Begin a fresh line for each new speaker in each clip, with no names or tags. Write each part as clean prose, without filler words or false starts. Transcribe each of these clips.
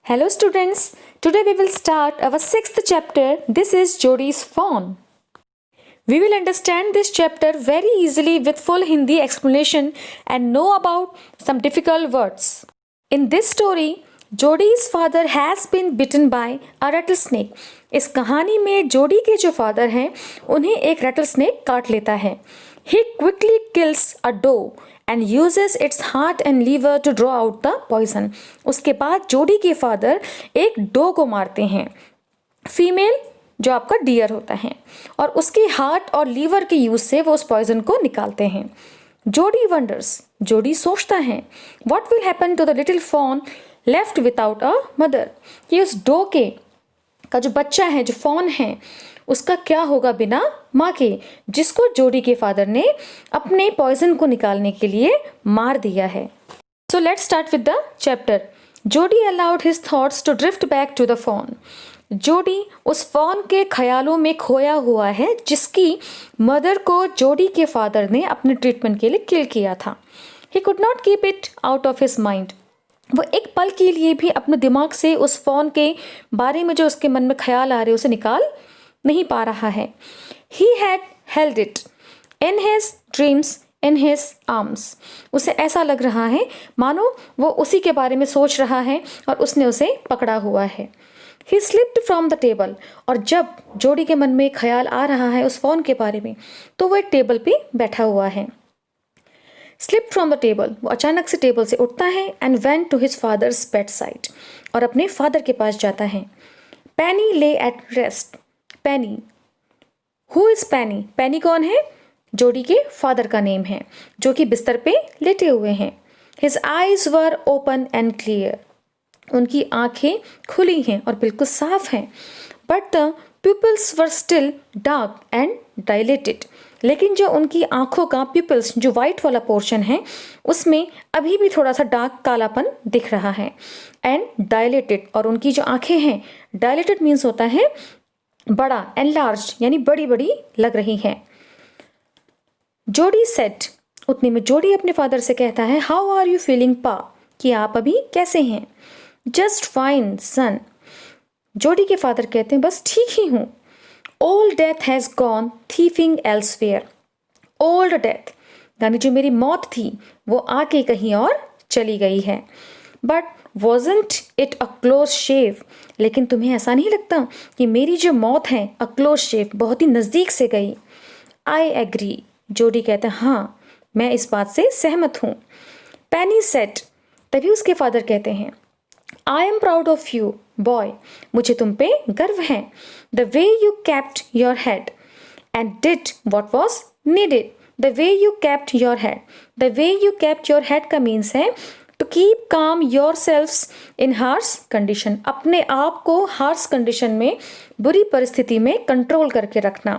Hello students, today we will start our 6th chapter. This is Jodi's Fawn. We will understand this chapter very easily with full Hindi explanation and know about some difficult words. In this story, Jodi's father has been bitten by a rattlesnake. इस कहानी में जोडी के जो father हैं उन्हें एक rattlesnake काट लेता है. He quickly kills a doe and uses its heart and liver to draw out the poison. उसके बाद जोडी के फादर एक डो को मारते हैं, फीमेल जो आपका डियर होता है, और उसके हार्ट और लीवर के यूज से वो उस पॉइजन को निकालते हैं. जोडी वंडर्स, जोडी सोचता है, what will happen to the little fawn left without a mother, कि उस डो के का जो बच्चा है, जो फॉन है, उसका क्या होगा बिना माँ के, जिसको जोडी के फादर ने अपने पॉइजन को निकालने के लिए मार दिया है. So let's start with the chapter. Jody allowed his thoughts to drift back to the fawn. Jody उस फॉन के ख्यालों में खोया हुआ है जिसकी मदर को जोडी के फादर ने अपने ट्रीटमेंट के लिए किल किया था. He could not keep it out of his mind. वो एक पल के लिए भी अपने दिमाग से उस फॉन के बारे में जो उसके मन में ख्याल आ रहे उसे निकाल नहीं पा रहा है. He had held it in his dreams in his arms. उसे ऐसा लग रहा है मानो वो उसी के बारे में सोच रहा है और उसने उसे पकड़ा हुआ है. He slipped from the table. और जब जोडी के मन में ख्याल आ रहा है उस फोन के बारे में तो वो एक टेबल पे बैठा हुआ है. Slipped from the table. वो अचानक से टेबल से उठता है and went to his father's bedside. और अपने फादर के पास जाता है. Penny lay at rest. Penny. Who is Penny? Penny कौन है? जोडी के फादर का नेम है, जो कि बिस्तर पे लेटे हुए हैं. His eyes were open and clear. उनकी आंखें खुली हैं और बिल्कुल साफ हैं. But the pupils were still dark and dilated. लेकिन जो उनकी आंखों का pupils, जो वाइट वाला पोर्शन है, उसमें अभी भी थोड़ा सा डार्क कालापन दिख रहा है. And dilated, और उनकी जो आंखें हैं, dilated मीन्स होता है बड़ा, एनलार्ज यानी बड़ी बड़ी लग रही है. जोडी सेट, उतने में जोडी अपने फादर से कहता है, हाउ आर यू फीलिंग पा, कि आप अभी कैसे हैं. Just fine son. जोडी के फादर कहते हैं, बस ठीक ही हूँ. Old death has gone thiefing elsewhere. Old death यानी जो मेरी मौत थी वो आके कहीं और चली गई है. But wasn't it a close shave? लेकिन तुम्हें ऐसा नहीं लगता कि मेरी जो मौत है a close shave, बहुत ही नज़दीक से गई. I agree. जोडी कहते हैं, हाँ मैं इस बात से सहमत हूँ. Penny said. तभी उसके फादर कहते हैं, I am proud of you, boy. मुझे तुम पे गर्व है. The way you kept your head and did what was needed. The way you kept your head. The way you kept your head का मीन्स है to keep calm yourself in harsh condition. अपने आप को harsh condition में, बुरी परिस्थिति में control करके रखना.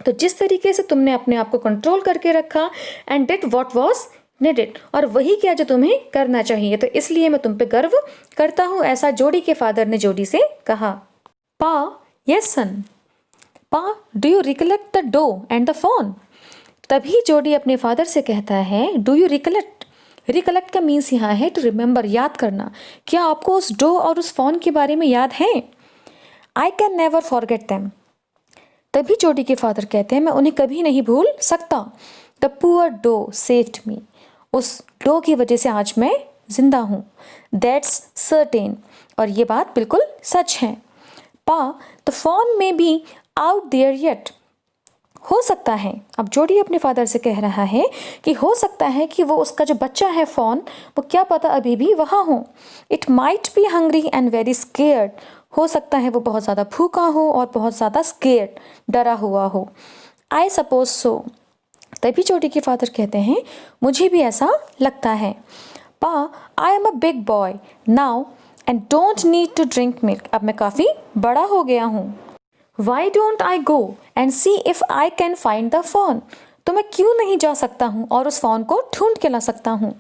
तो जिस तरीके से तुमने अपने आप को कंट्रोल करके रखा, and did what was needed, और वही क्या जो तुम्हें करना चाहिए, तो इसलिए मैं तुम पे गर्व करता हूँ, ऐसा जोडी के फादर ने जोडी से कहा. पा, yes son. Pa, do you recollect the doe and the fawn. तभी जोडी अपने फादर से कहता है, डू यू रिकलेक्ट. रिकलेक्ट का मीन्स यहाँ है टू रिमेंबर, याद करना. क्या आपको उस डो और उस फोन के बारे में याद है. I can never forget them. तभी जोडी के फादर कहते हैं, मैं उन्हें कभी नहीं भूल सकता. The poor doe saved me. उस डो की वजह से आज मैं जिंदा हूँ. That's certain. और ये बात बिल्कुल सच है. Pa, the fawn may be out there yet. हो सकता है, अब जोडी अपने फादर से कह रहा है कि हो सकता है कि वो उसका जो बच्चा है फॉन, वो क्या पता अभी भी वहाँ हो. It might be hungry and very scared. हो सकता है वो बहुत ज़्यादा भूखा हो और बहुत ज़्यादा स्केयर्ड, डरा हुआ हो. I suppose so. तभी जोडी के फादर कहते हैं, मुझे भी ऐसा लगता है. Pa, I am a big boy now and don't need to drink milk. अब मैं काफ़ी बड़ा हो गया हूँ. Why don't I go and see if I can find the phone? तो मैं क्यों नहीं जा सकता हूँ और उस फोन को ढूंढ के ला सकता हूँ.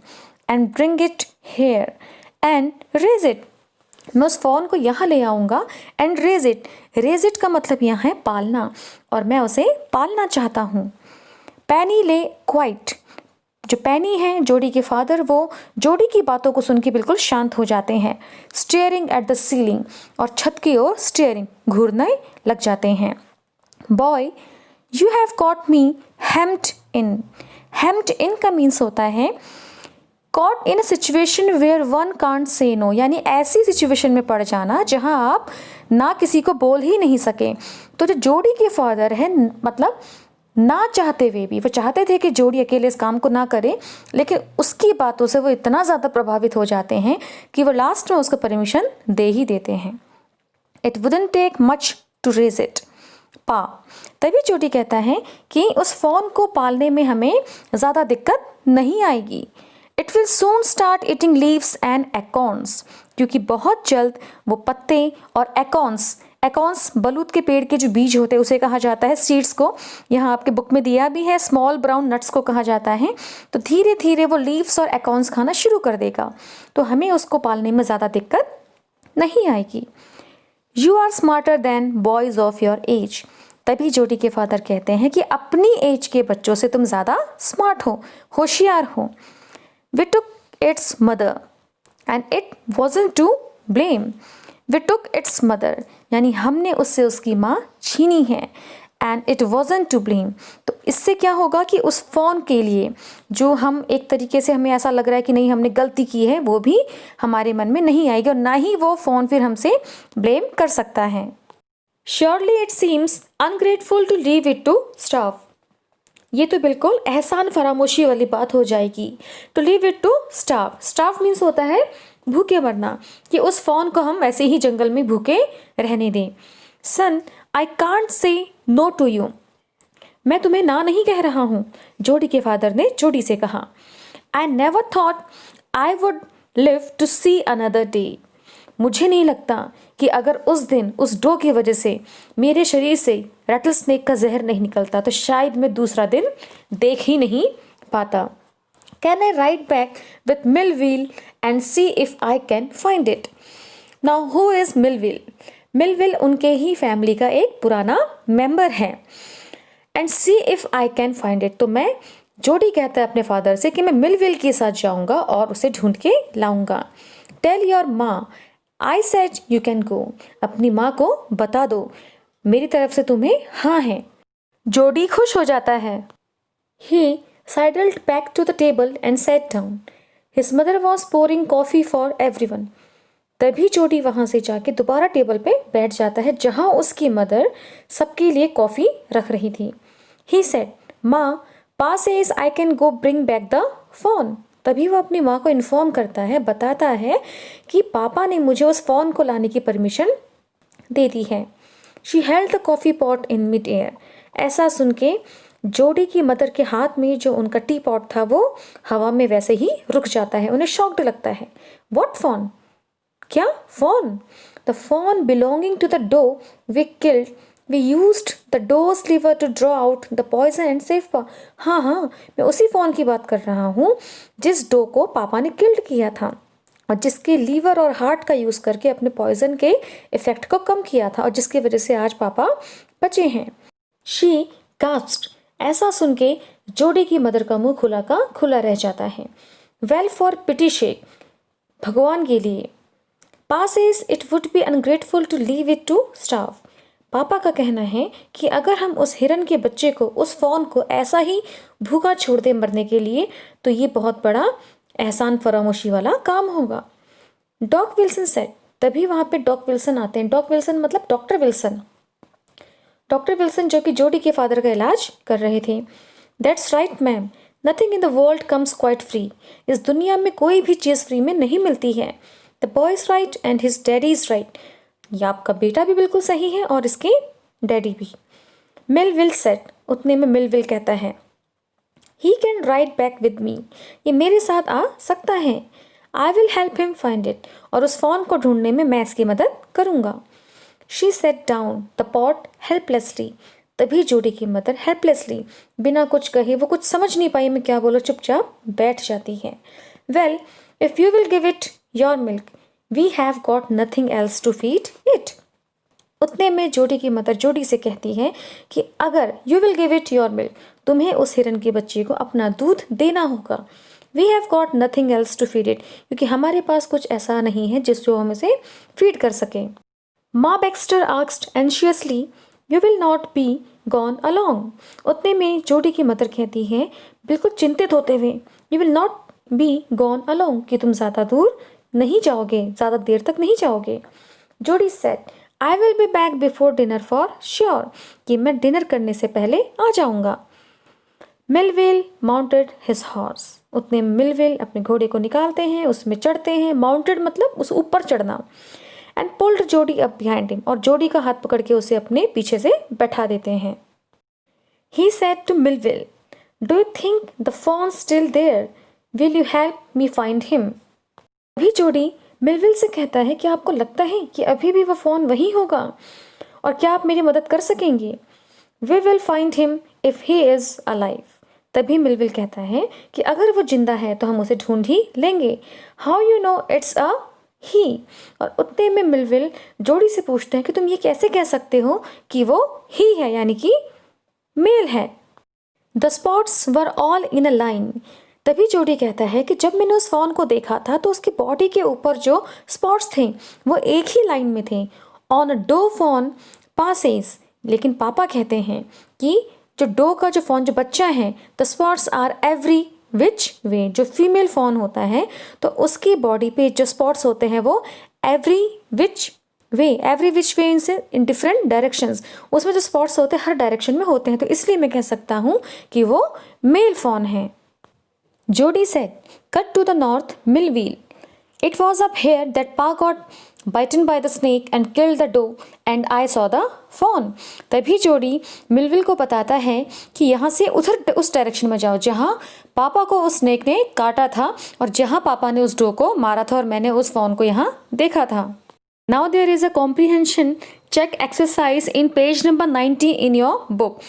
And bring it here and raise it. मैं उस फोन को यहाँ ले आऊँगा. And raise it. Raise it का मतलब यहाँ है पालना, और मैं उसे पालना चाहता हूँ. Penny lay quiet. जो पेनी है, जोडी के फादर, वो जोडी की बातों को सुन के बिल्कुल शांत हो जाते हैं। स्टेयरिंग एट द सीलिंग, और छत की ओर स्टेयरिंग, घूरने लग जाते हैं। Boy, you have caught me hemmed in. Hemmed in का मीन्स होता है caught in a situation where one can't say no, यानी ऐसी सिचुएशन में पड़ जाना जहां आप ना किसी को बोल ही नहीं सके। तो जो जोडी के फादर है, मतलब ना चाहते हुए भी, वो चाहते थे कि जोडी अकेले इस काम को ना करे, लेकिन उसकी बातों से वो इतना ज़्यादा प्रभावित हो जाते हैं कि वो लास्ट में उसको परमिशन दे ही देते हैं। It wouldn't take much to raise it. Pa, तभी जोडी कहता है कि उस फ़ोन को पालने में हमें ज़्यादा दिक्कत नहीं आएगी। It will soon start eating leaves and acorns, क्योंकि बहुत जल्द वो पत्ते और एकॉर्न्स, एकॉर्न्स बलूत के पेड़ के जो बीज होते हैं उसे कहा जाता है, सीड्स को यहाँ आपके बुक में दिया भी है, स्मॉल ब्राउन नट्स को कहा जाता है। तो धीरे धीरे वो लीव्स और एकॉर्न्स खाना शुरू कर देगा, तो हमें उसको पालने में ज़्यादा दिक्कत नहीं आएगी। You are smarter than boys of your age. तभी जोडी के फादर कहते हैं कि अपनी एज के बच्चों से तुम ज़्यादा स्मार्ट हो, होशियार हो। We took its mother and it wasn't to blame. We took its mother, यानी हमने उससे उसकी माँ छीनी है। And it wasn't to blame, तो इससे क्या होगा कि उस फ़ोन के लिए जो हम एक तरीके से हमें ऐसा लग रहा है कि नहीं हमने गलती की है, वो भी हमारे मन में नहीं आएगी और ना ही वो फ़ोन फिर हमसे ब्लेम कर सकता है। Surely it seems ungrateful to leave it to starve. ये तो बिल्कुल एहसान फरामोशी वाली बात हो जाएगी। To leave it to starve, starve means होता है भूखे मरना, कि उस फ़ोन को हम ऐसे ही जंगल में भूखे रहने दें। Son, I can't say no to you. मैं तुम्हें ना नहीं कह रहा हूँ, जोडी के फादर ने जोडी से कहा। I never thought I would live to see another day. मुझे नहीं लगता कि अगर उस दिन उस डो की वजह से मेरे शरीर से रैटल स्नेक का जहर नहीं निकलता तो शायद मैं दूसरा दिन देख ही नहीं पाता। Can I right back with Millville and see if I can find it. Now who is Millville? Millville उनके ही फैमिली का एक पुराना मेंबर है। And see if I can find it, तो मैं, जोडी कहता है अपने फादर से कि मैं मिलविल के साथ जाऊंगा और उसे ढूंढ के लाऊंगा। टेल योर माँ I said you can go. अपनी माँ को बता दो मेरी तरफ से तुम्हें हाँ है। जोडी खुश हो जाता है। ही sidled back to the table and sat down. His mother was pouring coffee for everyone. तभी जोडी वहाँ से जाके दोबारा टेबल पे बैठ जाता है जहाँ उसकी मदर सबके लिए कॉफ़ी रख रही थी। He said, माँ, Pa says I can go bring back the phone. तभी वो अपनी माँ को इन्फॉर्म करता है, बताता है कि पापा ने मुझे उस फ़ोन को लाने की परमिशन दे दी है। She held the coffee pot in mid air. ऐसा सुन के जोडी की मदर के हाथ में जो उनका टी पॉट था वो हवा में वैसे ही रुक जाता है। उन्हें शॉक्ड लगता है। What phone? क्या phone? The phone belonging to the doe we killed, we used the doe's liver to draw out the poison and save pa. हाँ, मैं उसी फ़ोन की बात कर रहा हूँ जिस डो को पापा ने किल्ड किया था और जिसके लीवर और हार्ट का यूज़ करके अपने पॉइजन के इफ़ेक्ट को कम किया था और जिसकी वजह से आज पापा बचे हैं। शी गास्प्ड। ऐसा सुन के जोडी की मदर का मुंह खुला का खुला रह जाता है। वेल फॉर पिटी शेक, भगवान के लिए। Pa says it would be ungrateful to leave it to starve. पापा का कहना है कि अगर हम उस हिरन के बच्चे को, उस फ़ोन को ऐसा ही भूखा छोड़ दे मरने के लिए तो ये बहुत बड़ा एहसान फरामोशी वाला काम होगा। Doc Wilson said. तभी वहाँ पे डॉक विल्सन आते हैं। डॉक विल्सन मतलब डॉक्टर विल्सन। डॉक्टर विल्सन जो कि जोडी के फादर का इलाज कर रहे थे। That's right ma'am, nothing in the world comes quite free. इस दुनिया में कोई भी चीज़ फ्री में नहीं मिलती है। The boy is right and his daddy is right. या आपका बेटा भी बिल्कुल सही है और इसके डैडी भी। Millville said. उतने में मिलविल कहता है, he can ride back with me. ये मेरे साथ आ सकता है। I will help him find it. और उस फ़ोन को ढूंढने में मैं इसकी मदद करूँगा। She said down the pot helplessly. तभी जोडी की मदर हेल्पलेसली, बिना कुछ कहे, वो कुछ समझ नहीं पाई मैं क्या बोलूँ, चुपचाप बैठ जाती है। Well, if you will give it your milk we have got nothing else to feed it. उतने में जोडी की मदर जोडी से कहती है कि अगर you will give it your milk, तुम्हें उस हिरन के बच्चे को अपना दूध देना होगा। We have got nothing else to feed it, क्योंकि हमारे पास कुछ ऐसा नहीं है जिसको हम इसे फीड कर सकें। माँ Baxter asked anxiously, you will not be gone along. उतने में जोडी की मदर कहती है बिल्कुल चिंतित होते हुए, you will not be gone along, कि तुम ज़्यादा दूर नहीं जाओगे, ज़्यादा देर तक नहीं जाओगे। जोडी said, I will be back before dinner for sure, कि मैं डिनर करने से पहले आ जाऊंगा। Millville mounted his horse. उतने मिलविल अपने घोड़े को निकालते हैं, उसमें चढ़ते हैं। माउंटेड मतलब उस ऊपर चढ़ना। एंड पुल्ड जोडी अप बिहाइंड हिम, और जोडी का हाथ पकड़ के उसे अपने पीछे से बैठा देते हैं। He said to Millwheel, do you think the fawn still there, will you help me find him. अभी जोडी मिलविल से कहता है कि आपको लगता है कि अभी भी वह फ़ोन वहीं होगा, और क्या आप मेरी मदद कर सकेंगे। We will find him if he is alive. तभी मिलविल कहता है कि अगर वो जिंदा है तो हम उसे ढूंढ ही लेंगे। How you know it's a he. और उतने में मिलविल जोडी से पूछते हैं कि तुम ये कैसे कह सकते हो कि वो ही है, यानी कि मेल है। The spots were all in a line. तभी जोडी कहता है कि जब मैंने उस फॉन को देखा था तो उसकी बॉडी के ऊपर जो स्पॉट्स थे वो एक ही लाइन में थे। On a doe fawn passes. लेकिन पापा कहते हैं कि जो डो का जो फॉन जो बच्चा है, the spots are every which way. जो फीमेल फॉन होता है तो उसकी बॉडी पे जो स्पॉट्स होते हैं वो every which way in different directions. उसमें जो स्पॉट्स होते हैं हर डायरेक्शन में होते हैं, तो इसलिए मैं कह सकता हूँ कि वो मेल फॉन है। जोडी said, cut to the north, Millville. It was up here that Pa got bitten by the snake and killed the doe, and I saw the fawn. तभी जोडी मिलविल को बताता है कि यहाँ से उधर उस डायरेक्शन में जाओ जहाँ पापा को उस स्नेक ने काटा था और जहाँ पापा ने उस डो को मारा था और मैंने उस फॉन को यहाँ देखा था। Now there is a comprehension check exercise in page number 90 in your book.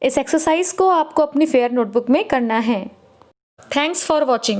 इस एक्सरसाइज को आपको अपनी फेयर नोटबुक में करना है। Thanks for watching.